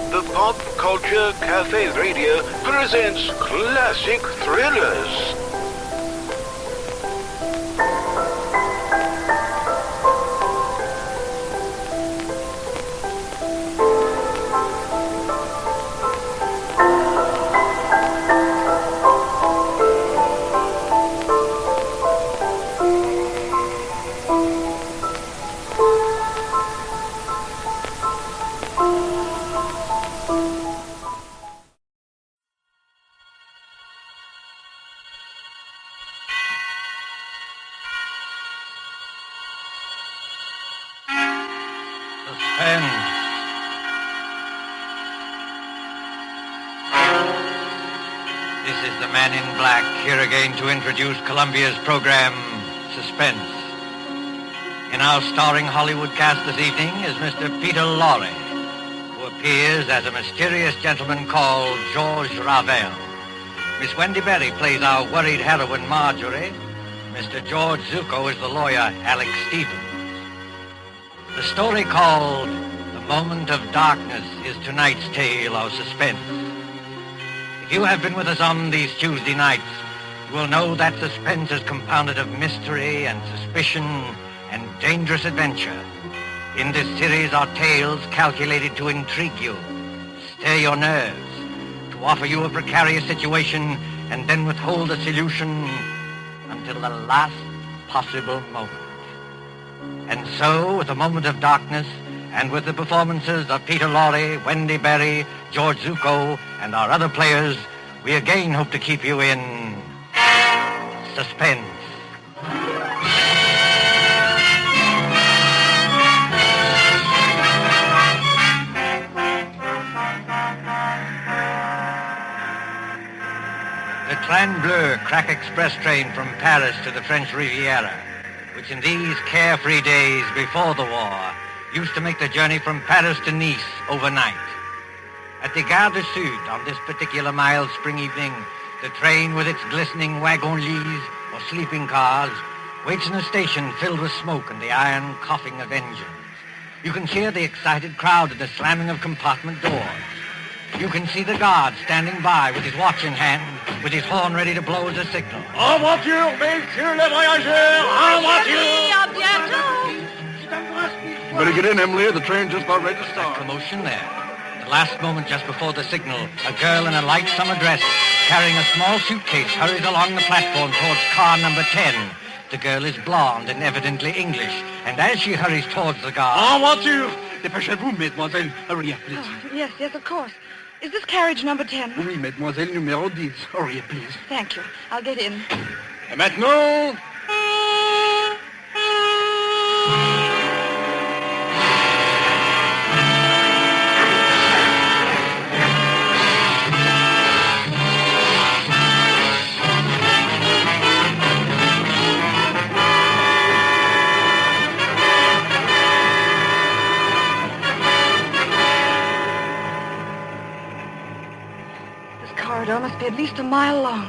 The Pop Culture Cafe Radio presents classic thrillers. Suspense. This is the Man in Black, here again to introduce Columbia's program, Suspense. In our starring Hollywood cast this evening is Mr. Peter Lorre, who appears as a mysterious gentleman called George Ravel. Miss Wendy Berry plays our worried heroine, Marjorie. Mr. George Zuko is the lawyer, Alex Stevens. The story called The Moment of Darkness is tonight's tale of suspense. If you have been with us on these Tuesday nights, you will know that suspense is compounded of mystery and suspicion and dangerous adventure. In this series are tales calculated to intrigue you, stir your nerves, to offer you a precarious situation and then withhold a solution until the last possible moment. And so, with A Moment of Darkness, and with the performances of Peter Lorre, Wendy Berry, George Zuko, and our other players, we again hope to keep you in suspense. The Train Bleu crack express train from Paris to the French Riviera, which in these carefree days before the war used to make the journey from Paris to Nice overnight. At the Gare du Sud on this particular mild spring evening, the train with its glistening wagon-lits or sleeping cars waits in a station filled with smoke and the iron coughing of engines. You can hear the excited crowd at the slamming of compartment doors. You can see the guard standing by with his watch in hand, with his horn ready to blow as a signal. En voiture, messieurs les voyageurs! En voiture! Better get in, Emily. The train just about ready to start. Commotion there. The last moment just before the signal, a girl in a light summer dress, carrying a small suitcase, hurries along the platform towards car number 10. The girl is blonde and evidently English, and as she hurries towards the guard... En voiture! Dépêchez-vous, mademoiselle. Hurry up, please. Oh, yes, of course. Is this carriage number 10? Oui, mademoiselle, numéro 10. Hurry up, please. Thank you. I'll get in. Et maintenant... Corridor must be at least a mile long.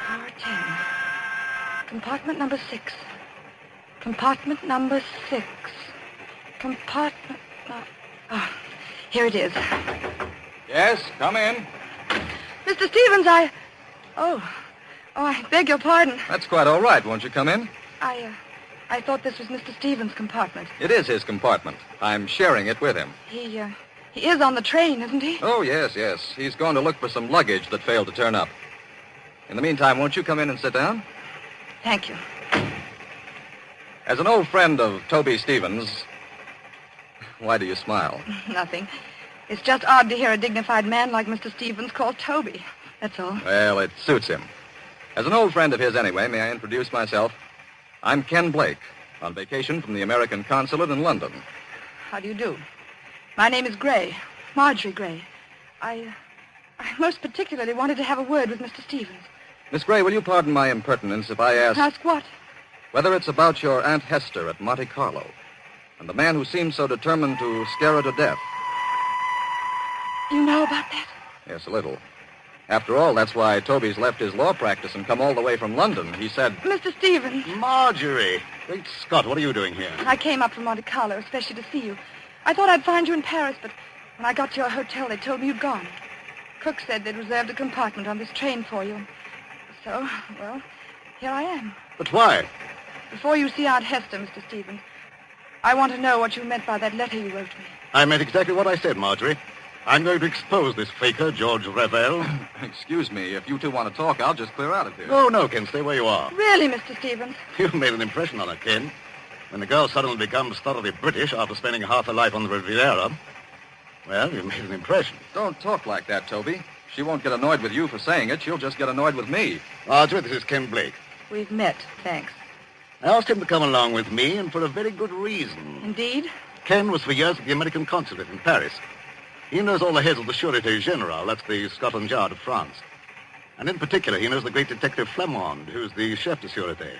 Car 10. Compartment number 6. Compartment number 6. Compartment... Oh, here it is. Yes, come in. Mr. Stevens, Oh, I beg your pardon. That's quite all right. Won't you come in? I thought this was Mr. Stevens' compartment. It is his compartment. I'm sharing it with him. He is on the train, isn't he? Oh, yes. He's going to look for some luggage that failed to turn up. In the meantime, won't you come in and sit down? Thank you. As an old friend of Toby Stevens... Why do you smile? Nothing. It's just odd to hear a dignified man like Mr. Stevens called Toby. That's all. Well, it suits him. As an old friend of his anyway, may I introduce myself? I'm Ken Blake, on vacation from the American consulate in London. How do you do? My name is Gray, Marjorie Gray. I most particularly wanted to have a word with Mr. Stevens. Miss Gray, will you pardon my impertinence if I ask... Ask what? Whether it's about your Aunt Hester at Monte Carlo and the man who seemed so determined to scare her to death. You know about that? Yes, a little. After all, that's why Toby's left his law practice and come all the way from London. He said... Mr. Stevens. Marjorie. Great Scott, what are you doing here? I came up from Monte Carlo, especially to see you. I thought I'd find you in Paris, but When I got to your hotel, they told me you'd gone. Cook said they'd reserved a compartment on this train for you. So, well, here I am. But why? Before you see Aunt Hester, Mr. Stevens, I want to know what you meant by that letter you wrote me. I meant exactly what I said, Marjorie. I'm going to expose this faker, George Revel. Excuse me, if you two want to talk, I'll just clear out of here. Oh, no, Ken, stay where you are. Really, Mr. Stevens? You've made an impression on her, Ken. When the girl suddenly becomes thoroughly British after spending half her life on the Riviera, well, you've made an impression. Don't talk like that, Toby. She won't get annoyed with you for saying it. She'll just get annoyed with me. Marjorie, this is Ken Blake. We've met, thanks. I asked him to come along with me, and for a very good reason. Indeed? Ken was for years at the American consulate in Paris. He knows all the heads of the Sûreté Générale, that's the Scotland Yard of France. And in particular, he knows the great detective Flamand, who's the chef de Sûreté.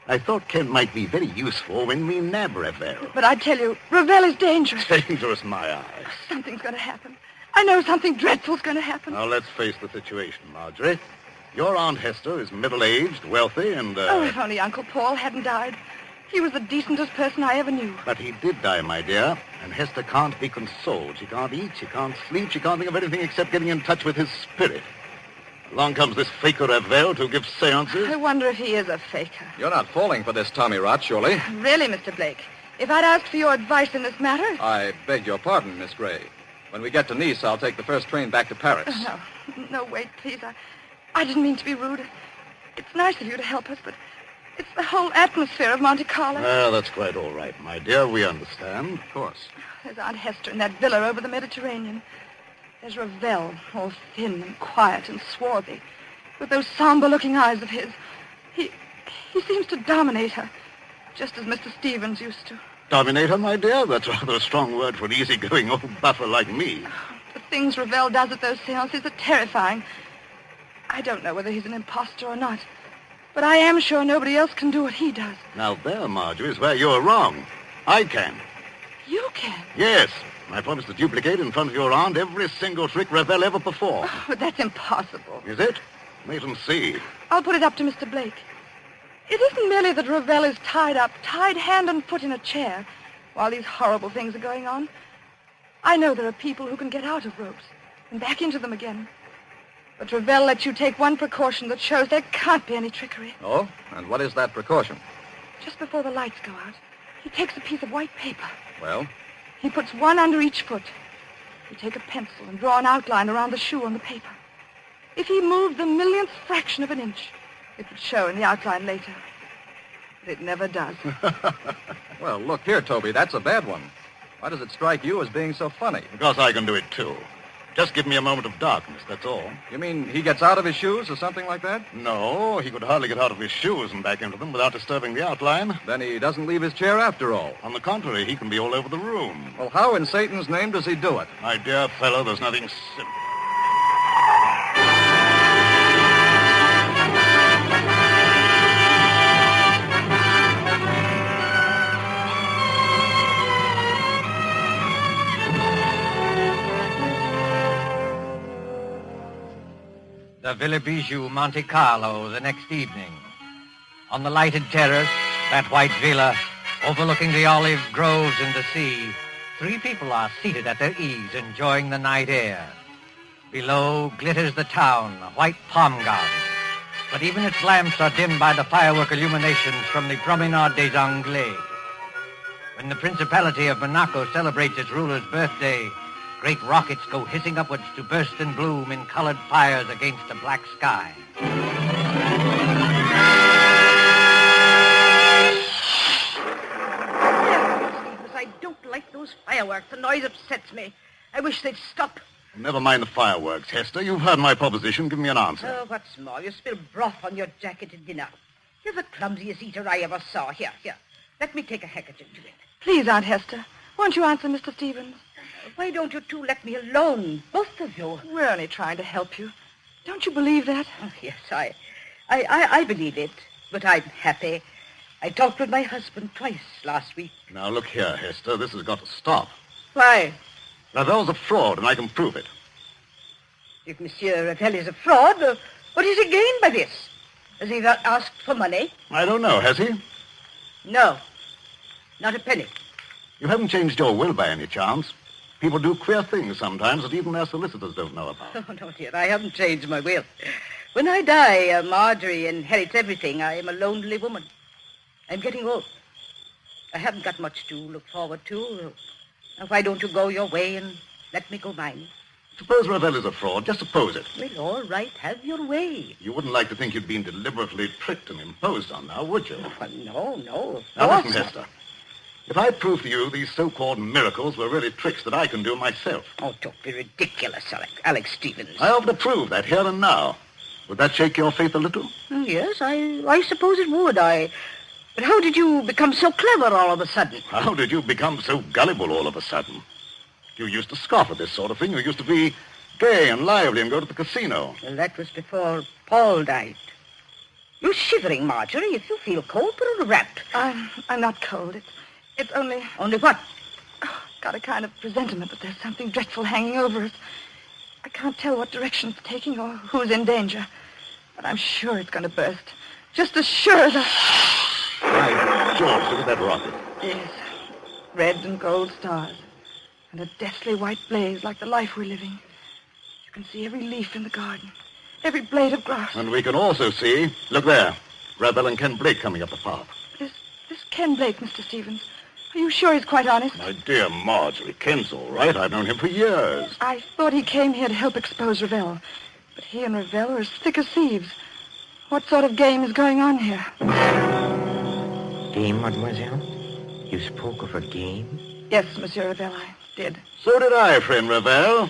I thought Ken might be very useful when we nab Revel. But I tell you, Revel is dangerous. Dangerous, my eye. Something's going to happen. I know something dreadful's going to happen. Now, let's face the situation, Marjorie. Your Aunt Hester is middle-aged, wealthy, and, Oh, if only Uncle Paul hadn't died. He was the decentest person I ever knew. But he did die, my dear, and Hester can't be consoled. She can't eat, she can't sleep, she can't think of anything except getting in touch with his spirit. Along comes this faker Revel to give seances. I wonder if he is a faker. You're not falling for this Tommy rot, surely? Really, Mr. Blake, if I'd asked for your advice in this matter... I beg your pardon, Miss Gray. When we get to Nice, I'll take the first train back to Paris. No, wait, please. I didn't mean to be rude. It's nice of you to help us, but it's the whole atmosphere of Monte Carlo. Well, that's quite all right, my dear. We understand. Of course. There's Aunt Hester in that villa over the Mediterranean. There's Revel, all thin and quiet and swarthy, with those somber-looking eyes of his. He seems to dominate her, just as Mr. Stevens used to. Dominate her, my dear? That's rather a strong word for an easygoing old buffer like me. The things Revel does at those seances are terrifying. I don't know whether he's an imposter or not, but I am sure nobody else can do what he does. Now there, Marjorie, is where you're wrong. I can. You can? Yes. I promise to duplicate in front of your aunt every single trick Revel ever performed. Oh, but that's impossible. Is it? Wait and see. I'll put it up to Mr. Blake. It isn't merely that Revel is tied up, tied hand and foot in a chair, while these horrible things are going on. I know there are people who can get out of ropes and back into them again. But Revel lets you take one precaution that shows there can't be any trickery. Oh? And what is that precaution? Just before the lights go out, he takes a piece of white paper. Well? He puts one under each foot. You take a pencil and draw an outline around the shoe on the paper. If he moved the millionth fraction of an inch, it would show in the outline later. But it never does. Well, look here, Toby, that's a bad one. Why does it strike you as being so funny? Because I can do it, too. Just give me a moment of darkness, that's all. You mean he gets out of his shoes or something like that? No, he could hardly get out of his shoes and back into them without disturbing the outline. Then he doesn't leave his chair after all. On the contrary, he can be all over the room. Well, how in Satan's name does he do it? My dear fellow, there's nothing simple. The Villa Bijou, Monte Carlo, the next evening. On the lighted terrace, that white villa, overlooking the olive groves and the sea, three people are seated at their ease, enjoying the night air. Below glitters the town, a white palm garden. But even its lamps are dimmed by the firework illuminations from the Promenade des Anglais. When the Principality of Monaco celebrates its ruler's birthday, great rockets go hissing upwards to burst and bloom in colored fires against a black sky. I don't like those fireworks. The noise upsets me. I wish they'd stop. Never mind the fireworks, Hester. You've heard my proposition. Give me an answer. Oh, what's more, you spill broth on your jacket at dinner. You're the clumsiest eater I ever saw. Here. Let me take a handkerchief to it. Please, Aunt Hester, won't you answer Mr. Stevens? Why don't you two let me alone, both of you? We're only trying to help you. Don't you believe that? Oh, yes, I believe it, but I'm happy. I talked with my husband twice last week. Now, look here, Hester. This has got to stop. Why? Revel's a fraud, and I can prove it. If Monsieur Revel is a fraud, what does he gain by this? Has he not asked for money? I don't know, has he? No, not a penny. You haven't changed your will by any chance? People do queer things sometimes that even their solicitors don't know about. Oh, no, dear, I haven't changed my will. When I die, Marjorie inherits everything. I am a lonely woman. I'm getting old. I haven't got much to look forward to. Now, why don't you go your way and let me go mine? Suppose Ravel is a fraud. Just suppose it. Well, all right, have your way. You wouldn't like to think you'd been deliberately tricked and imposed on now, would you? Well, no. Now listen, Hester. If I prove to you these so-called miracles were really tricks that I can do myself. Oh, don't be ridiculous, Alex Stevens. I offer to prove that here and now. Would that shake your faith a little? Yes, I suppose it would. But how did you become so clever all of a sudden? How did you become so gullible all of a sudden? You used to scoff at this sort of thing. You used to be gay and lively and go to the casino. Well, that was before Paul died. You're shivering, Marjorie. If you feel cold, put on a wrap. I'm not cold. It's only... Only what? Got a kind of presentiment that there's something dreadful hanging over us. I can't tell what direction it's taking or who's in danger. But I'm sure it's going to burst. Just as sure that... By George, look at that rocket. Yes. Red and gold stars. And a deathly white blaze like the life we're living. You can see every leaf in the garden. Every blade of grass. And we can also see, look there, Ravel and Ken Blake coming up the path. This Ken Blake, Mr. Stevens. Are you sure he's quite honest? My dear Marjorie, Ken's all right. I've known him for years. I thought he came here to help expose Ravel. But he and Ravel are as thick as thieves. What sort of game is going on here? Game, mademoiselle? You spoke of a game? Yes, Monsieur Ravel, I did. So did I, friend Ravel.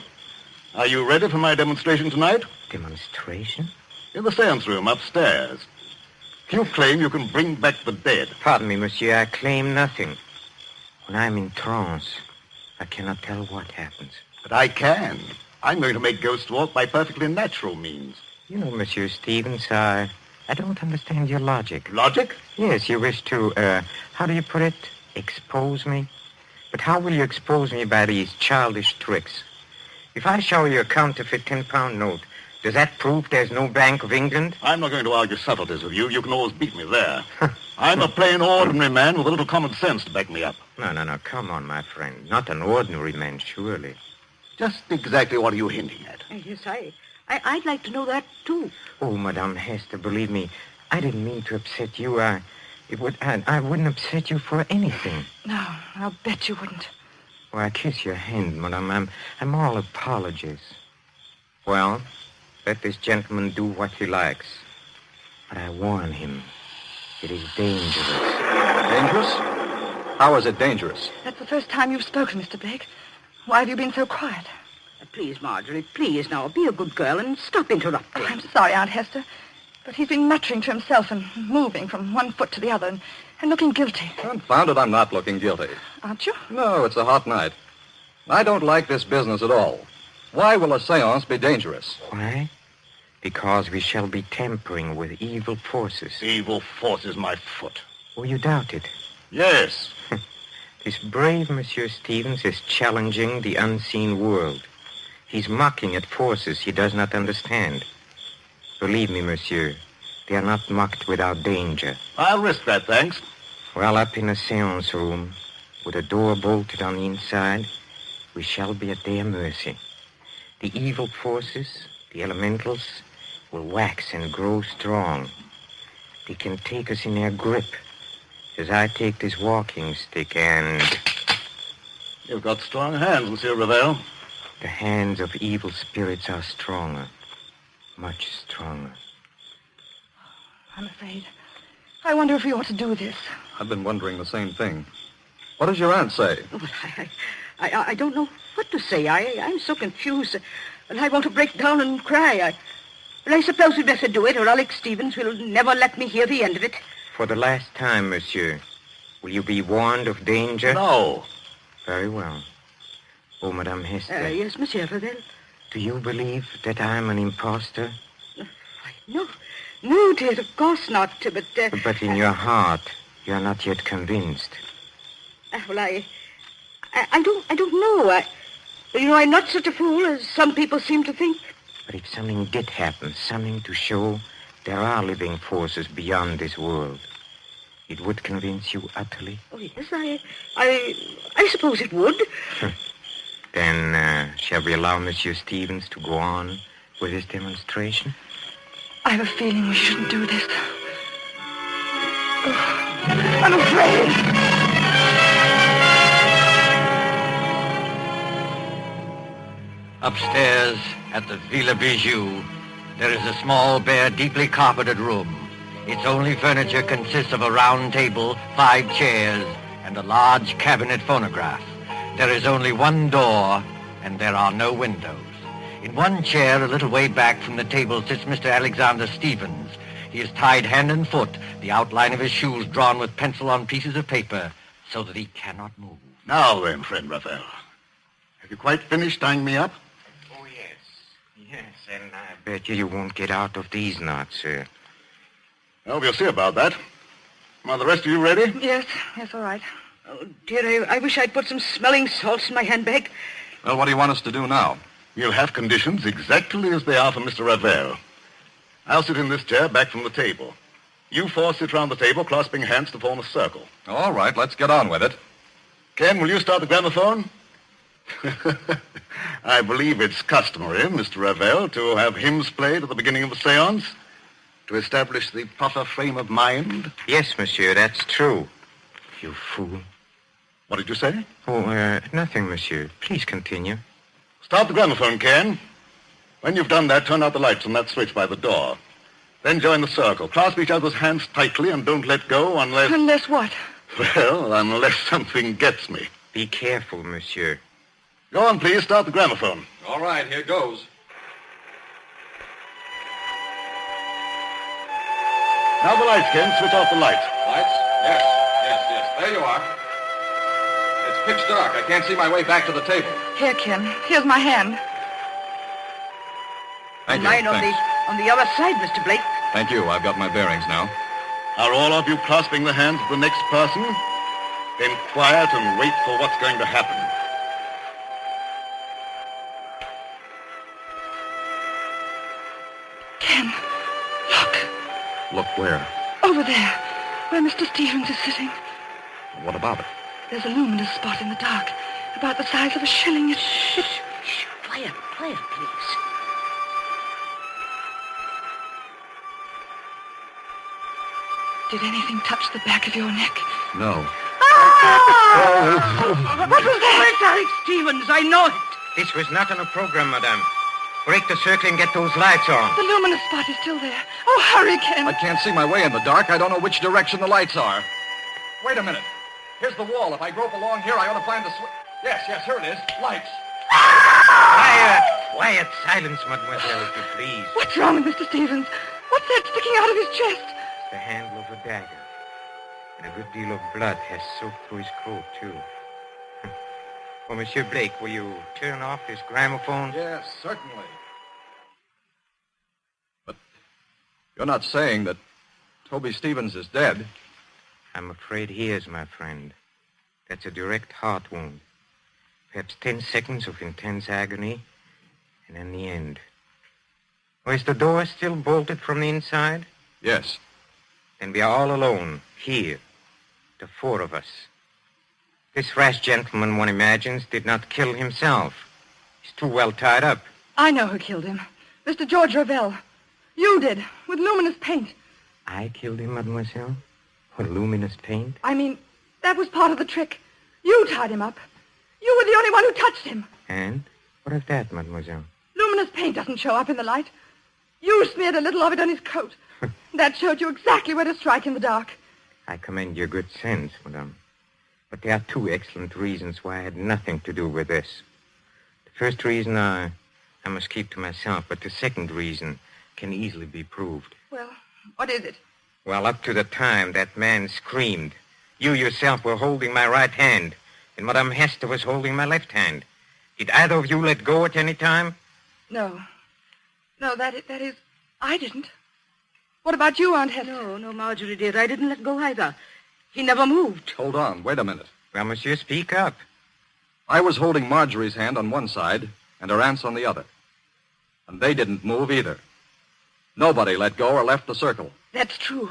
Are you ready for my demonstration tonight? Demonstration? In the seance room upstairs. You claim you can bring back the dead. Pardon me, monsieur, I claim nothing. When I'm in trance, I cannot tell what happens. But I can. I'm going to make ghosts walk by perfectly natural means. You know, Monsieur Stevens, I don't understand your logic. Logic? Yes, you wish to, how do you put it? Expose me? But how will you expose me by these childish tricks? If I show you a counterfeit 10-pound note, does that prove there's no Bank of England? I'm not going to argue subtleties with you. You can always beat me there. I'm a plain, ordinary man with a little common sense to back me up. No, come on, my friend. Not an ordinary man, surely. Just exactly what are you hinting at? Yes, I'd like to know that, too. Oh, Madame Hester, believe me, I didn't mean to upset you. I wouldn't upset you for anything. No, I'll bet you wouldn't. Well, I kiss your hand, Madame. I'm all apologies. Well, let this gentleman do what he likes. But I warn him, it is dangerous. Dangerous? How is it dangerous? That's the first time you've spoken, Mr. Blake. Why have you been so quiet? Please, Marjorie, please now, be a good girl and stop interrupting. I'm sorry, Aunt Hester, but he's been muttering to himself and moving from one foot to the other and looking guilty. Confound it, I'm not looking guilty. Aren't you? No, it's a hot night. I don't like this business at all. Why will a seance be dangerous? Why? Because we shall be tampering with evil forces. Evil forces, my foot. Oh, you doubt it? Yes. This brave Monsieur Stevens is challenging the unseen world. He's mocking at forces he does not understand. Believe me, monsieur, they are not mocked without danger. I'll risk that, thanks. Well, up in a seance room, with a door bolted on the inside, we shall be at their mercy. The evil forces, the elementals, will wax and grow strong. They can take us in their grip, as I take this walking stick and... You've got strong hands, Monsieur Ravel. The hands of evil spirits are stronger, much stronger. I'm afraid. I wonder if we ought to do this. I've been wondering the same thing. What does your aunt say? Well, I don't know what to say. I'm so confused. And I want to break down and cry. I suppose we'd better do it, or Alex Stevens will never let me hear the end of it. For the last time, monsieur, will you be warned of danger? No. Very well. Oh, Madame Hester. Yes, Monsieur Ravel. Do you believe that I'm an impostor? No, dear, of course not. But But in your heart, you are not yet convinced. Well, I don't know. I'm not such a fool as some people seem to think. But if something did happen, something to show there are living forces beyond this world, it would convince you utterly? Oh, yes, I suppose it would. Then, shall we allow Monsieur Stevens to go on with his demonstration? I have a feeling we shouldn't do this. Oh, I'm afraid. Upstairs at the Villa Bijou, there is a small, bare, deeply carpeted room. Its only furniture consists of a round table, 5 chairs, and a large cabinet phonograph. There is only one door, and there are no windows. In one chair, a little way back from the table, sits Mr. Alexander Stevens. He is tied hand and foot, the outline of his shoes drawn with pencil on pieces of paper, so that he cannot move. Now then, friend Raphael. Have you quite finished tying me up? Oh, yes. Yes, and I bet you won't get out of these knots, sir. Well, we'll see about that. Are the rest of you ready? Yes, all right. Oh, dear, I wish I'd put some smelling salts in my handbag. Well, what do you want us to do now? We'll have conditions exactly as they are for Mr. Ravel. I'll sit in this chair back from the table. You 4 sit round the table, clasping hands to form a circle. All right, let's get on with it. Ken, will you start the gramophone? I believe it's customary, Mr. Ravel, to have hymns played at the beginning of a seance to establish the proper frame of mind. Yes, monsieur, that's true. You fool. What did you say? Oh, nothing, monsieur. Please continue. Start the gramophone, Ken. When you've done that, turn out the lights on that switch by the door. Then join the circle. Clasp each other's hands tightly and don't let go unless... Unless what? Well, unless something gets me. Be careful, monsieur. Go on, please. Start the gramophone. All right, here goes. Now the lights, Ken. Switch off the lights. Lights? Yes. There you are. It's pitch dark. I can't see my way back to the table. Here, Ken. Here's my hand. Thank you. Mine Thanks. on the other side, Mr. Blake. Thank you. I've got my bearings now. Are all of you clasping the hands of the next person? Then quiet and wait for what's going to happen. Ken, look. Look where? Over there, where Mr. Stevens is sitting. What about it? There's a luminous spot in the dark, about the size of a shilling. Shh. Quiet, please. Did anything touch the back of your neck? No. What was that? It's Alex Stevens. I know it. This was not on a program, madame. Break the circle and get those lights on. The luminous spot is still there. Oh, hurry, Ken. I can't see my way in the dark. I don't know which direction the lights are. Wait a minute. Here's the wall. If I grope along here, I ought to find the switch. Yes, here it is. Lights. Quiet. Silence, mademoiselle, if you please. What's wrong with Mr. Stevens? What's that sticking out of his chest? The handle of a dagger. And a good deal of blood has soaked through his coat, too. Oh, Monsieur Blake, will you turn off this gramophone? Yes, certainly. But you're not saying that Toby Stevens is dead? I'm afraid he is, my friend. That's a direct heart wound. Perhaps 10 seconds of intense agony, and then the end. Oh, is the door still bolted from the inside? Yes. Then we are all alone, here, the 4 of us. This rash gentleman, one imagines, did not kill himself. He's too well tied up. I know who killed him. Mr. George Ravel. You did, with luminous paint. I killed him, mademoiselle? With luminous paint? I mean, that was part of the trick. You tied him up. You were the only one who touched him. And? What of that, mademoiselle? Luminous paint doesn't show up in the light. You smeared a little of it on his coat. That showed you exactly where to strike in the dark. I commend your good sense, madame. But there are 2 excellent reasons why I had nothing to do with this. The first reason I must keep to myself, but the second reason can easily be proved. Well, what is it? Well, up to the time that man screamed, you yourself were holding my right hand, and Madame Hester was holding my left hand. Did either of you let go at any time? No. No, that is, I didn't. What about you, Aunt Hester? No, Marjorie, dear. I didn't let go either. He never moved. Hold on. Wait a minute. Well, monsieur, speak up. I was holding Marjorie's hand on one side and her aunt's on the other. And they didn't move either. Nobody let go or left the circle. That's true.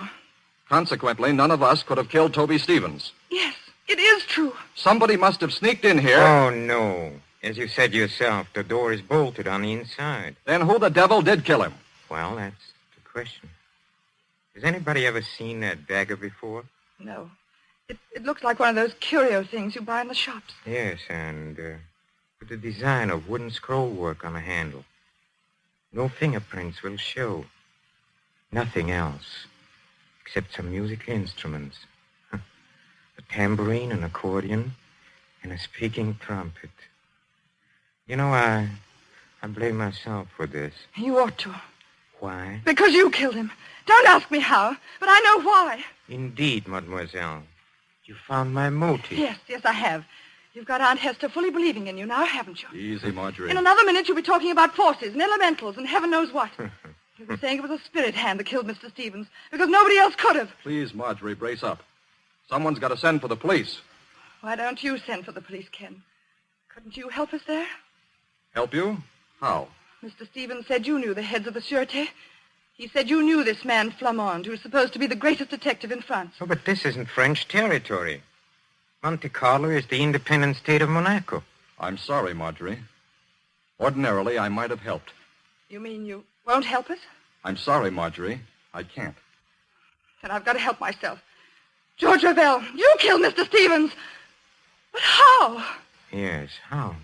Consequently, none of us could have killed Toby Stevens. Yes, it is true. Somebody must have sneaked in here. Oh, no. As you said yourself, the door is bolted on the inside. Then who the devil did kill him? Well, that's the question. Has anybody ever seen that dagger before? No. It looks like one of those curio things you buy in the shops. Yes, and with the design of wooden scroll work on the handle. No fingerprints will show. Nothing else, except some musical instruments. A tambourine, an accordion, and a speaking trumpet. You know, I blame myself for this. You ought to. Why? Because you killed him. Don't ask me how, but I know why. Indeed, mademoiselle. You found my motive. Yes, I have. You've got Aunt Hester fully believing in you now, haven't you? Easy, Marjorie. In another minute, you'll be talking about forces and elementals and heaven knows what. You'll be saying it was a spirit hand that killed Mr. Stevens because nobody else could have. Please, Marjorie, brace up. Someone's got to send for the police. Why don't you send for the police, Ken? Couldn't you help us there? Help you? How? Mr. Stevens said you knew the heads of the Sûreté. He said you knew this man Flamand, who's supposed to be the greatest detective in France. Oh, but this isn't French territory. Monte Carlo is the independent state of Monaco. I'm sorry, Marjorie. Ordinarily, I might have helped. You mean you won't help us? I'm sorry, Marjorie. I can't. Then I've got to help myself. George Ravel, you killed Mr. Stevens. But how? Yes, how?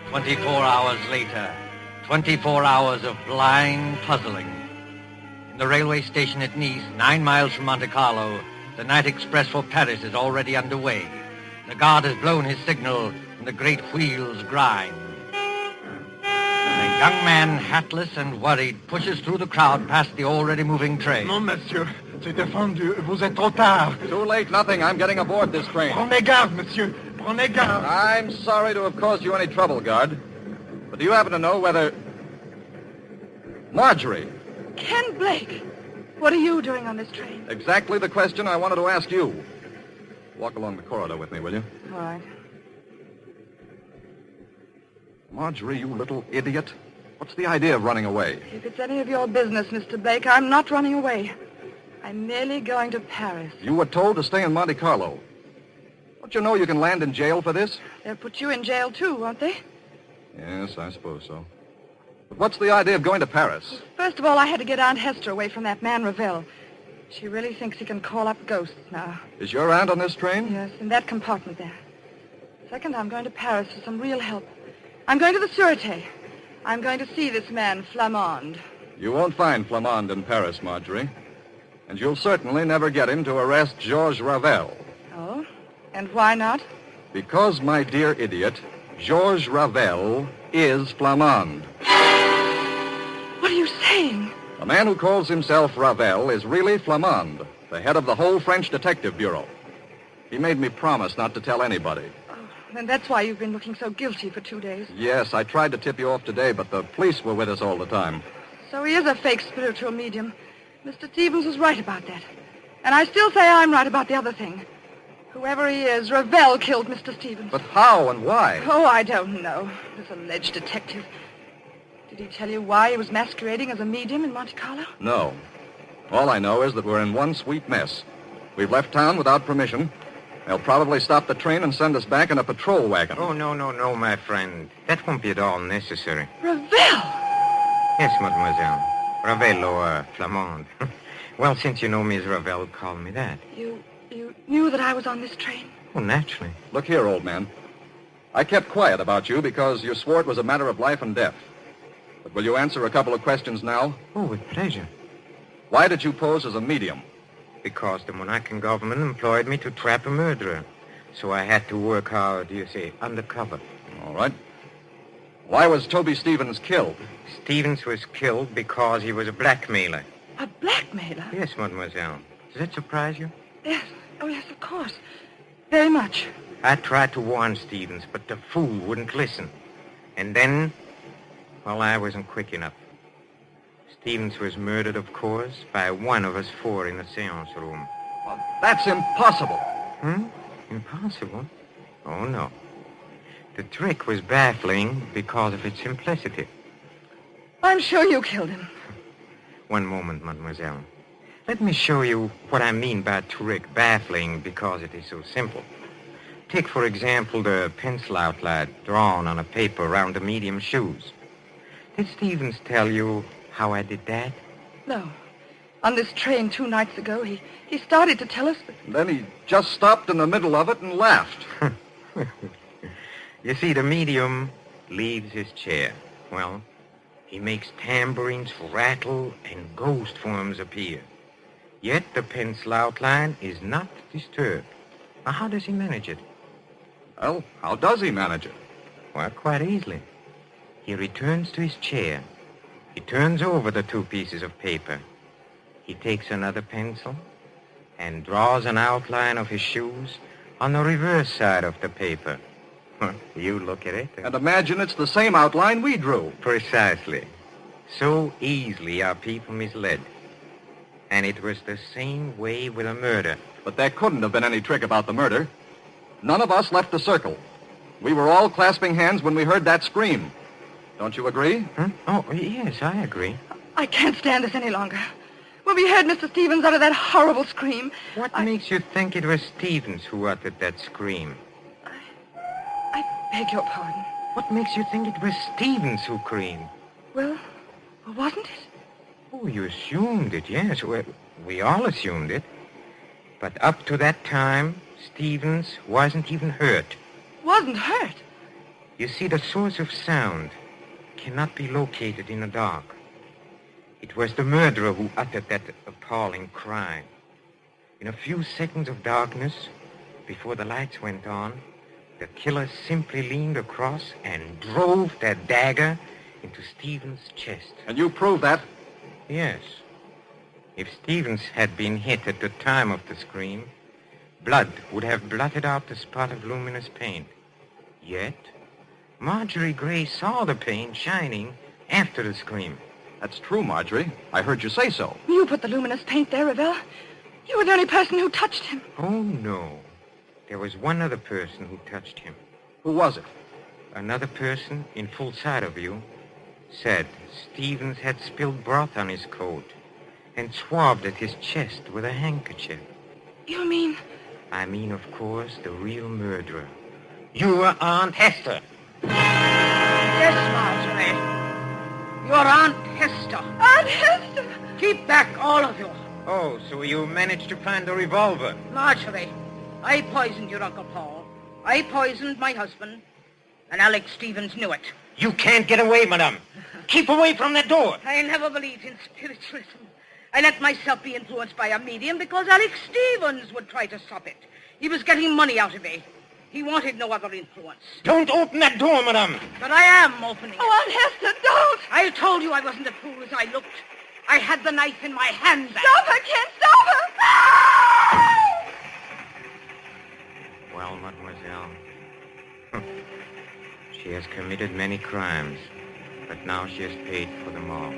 24 hours later, 24 hours of blind puzzling. In the railway station at Nice, 9 miles from Monte Carlo, the night express for Paris is already underway. The guard has blown his signal, and the great wheels grind. A young man, hatless and worried, pushes through the crowd past the already moving train. Non, monsieur. C'est défendu. Vous êtes trop tard. Too late, nothing. I'm getting aboard this train. Prenez garde, monsieur. Prenez garde. I'm sorry to have caused you any trouble, guard. But do you happen to know whether... Marjorie. Ken Blake, what are you doing on this train? Exactly the question I wanted to ask you. Walk along the corridor with me, will you? All right. Marjorie, you little idiot. What's the idea of running away? If it's any of your business, Mr. Blake, I'm not running away. I'm merely going to Paris. You were told to stay in Monte Carlo. Don't you know you can land in jail for this? They'll put you in jail, too, won't they? Yes, I suppose so. But what's the idea of going to Paris? First of all, I had to get Aunt Hester away from that man, Ravel. She really thinks he can call up ghosts now. Is your aunt on this train? Yes, in that compartment there. Second, I'm going to Paris for some real help. I'm going to the Sûreté. I'm going to see this man, Flamand. You won't find Flamand in Paris, Marjorie. And you'll certainly never get him to arrest Georges Ravel. Oh? And why not? Because, my dear idiot, Georges Ravel is Flamand. What are you saying? The man who calls himself Ravel is really Flamand, the head of the whole French Detective Bureau. He made me promise not to tell anybody. Oh, then that's why you've been looking so guilty for 2 days. Yes, I tried to tip you off today, but the police were with us all the time. So he is a fake spiritual medium. Mr. Stevens was right about that. And I still say I'm right about the other thing. Whoever he is, Ravel killed Mr. Stevens. But how and why? Oh, I don't know. This alleged detective. Did he tell you why he was masquerading as a medium in Monte Carlo? No. All I know is that we're in one sweet mess. We've left town without permission. They'll probably stop the train and send us back in a patrol wagon. Oh, no, my friend. That won't be at all necessary. Ravel! Yes, mademoiselle. Ravel or Flamand. Well, since you know me as Ravel, call me that. You knew that I was on this train? Oh, naturally. Look here, old man. I kept quiet about you because you swore it was a matter of life and death. But will you answer a couple of questions now? Oh, with pleasure. Why did you pose as a medium? Because the Monacan government employed me to trap a murderer. So I had to work, how do you say, undercover. All right. Why was Toby Stevens killed? Stevens was killed because he was a blackmailer. A blackmailer? Yes, mademoiselle. Does that surprise you? Yes. Oh, yes, of course. Very much. I tried to warn Stevens, but the fool wouldn't listen. And then, well, I wasn't quick enough. Stevens was murdered, of course, by one of us 4 in the seance room. Well, that's impossible. Impossible? Oh, no. The trick was baffling because of its simplicity. I'm sure you killed him. One moment, mademoiselle. Let me show you what I mean by a trick baffling because it is so simple. Take, for example, the pencil outline drawn on a paper around the medium shoes. Did Stevens tell you how I did that? No. On this train 2 nights ago, he started to tell us, but... Then he just stopped in the middle of it and laughed. You see, the medium leaves his chair. Well, he makes tambourines rattle and ghost forms appear. Yet the pencil outline is not disturbed. Now, how does he manage it? Well, how does he manage it? Well, quite easily. He returns to his chair. He turns over the 2 pieces of paper. He takes another pencil and draws an outline of his shoes on the reverse side of the paper. You look at it. And imagine it's the same outline we drew. Precisely. So easily are people misled. And it was the same way with a murder. But there couldn't have been any trick about the murder. None of us left the circle. We were all clasping hands when we heard that scream. Don't you agree? Huh? Oh, yes, I agree. I can't stand this any longer. When we heard Mr. Stevens utter that horrible scream... What makes you think it was Stevens who uttered that scream? I beg your pardon. What makes you think it was Stevens who screamed? Well, wasn't it? Oh, you assumed it, yes. We all assumed it. But up to that time, Stevens wasn't even hurt. Wasn't hurt? You see, the source of sound cannot be located in the dark. It was the murderer who uttered that appalling cry. In a few seconds of darkness, before the lights went on, the killer simply leaned across and drove that dagger into Stevens' chest. And you proved that? Yes. If Stevens had been hit at the time of the scream, blood would have blotted out the spot of luminous paint. Yet, Marjorie Gray saw the paint shining after the scream. That's true, Marjorie. I heard you say so. You put the luminous paint there, Ravel. You were the only person who touched him. Oh, no. There was one other person who touched him. Who was it? Another person, in full sight of you, said Stevens had spilled broth on his coat and swabbed at his chest with a handkerchief. You mean... I mean, of course, the real murderer. Your Aunt Hester. Yes, Marjorie. Your Aunt Hester. Aunt Hester! Keep back, all of you. Oh, so you managed to find the revolver? Marjorie, I poisoned your Uncle Paul. I poisoned my husband. And Alex Stevens knew it. You can't get away, madame. Keep away from that door. I never believed in spiritualism. I let myself be influenced by a medium because Alex Stevens would try to stop it. He was getting money out of me. He wanted no other influence. Don't open that door, madame. But I am opening it. Oh, Aunt Hester, don't! I told you I wasn't a fool as I looked. I had the knife in my hand. Stop her, Kent! Stop her! Well, mademoiselle, she has committed many crimes, but now she has paid for them all.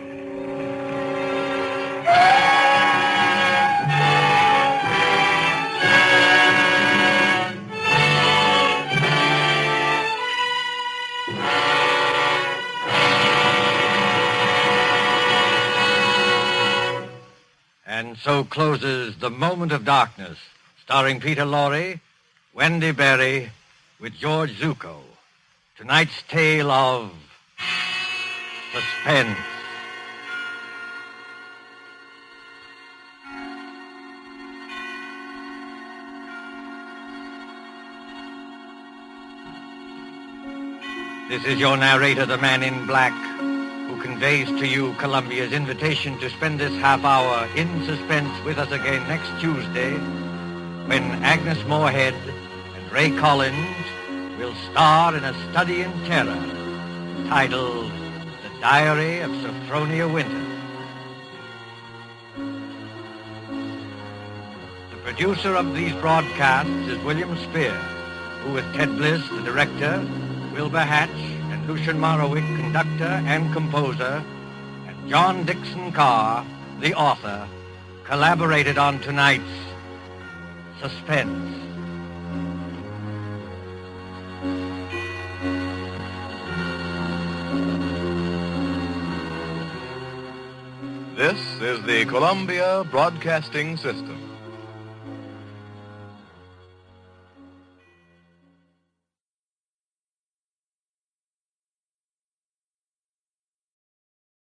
And so closes The Moment of Darkness, starring Peter Lorre, Wendy Berry, with George Zuko. Tonight's tale of Suspense. This is your narrator, the man in black, who conveys to you Columbia's invitation to spend this half hour in suspense with us again next Tuesday, when Agnes Moorehead and Ray Collins will star in a study in terror titled The Diary of Sophronia Winter. The producer of these broadcasts is William Spear, who with Ted Bliss, the director, Wilbur Hatch, and Lucian Morowick, conductor and composer, and John Dixon Carr, the author, collaborated on tonight's Suspense. This is the Columbia Broadcasting System.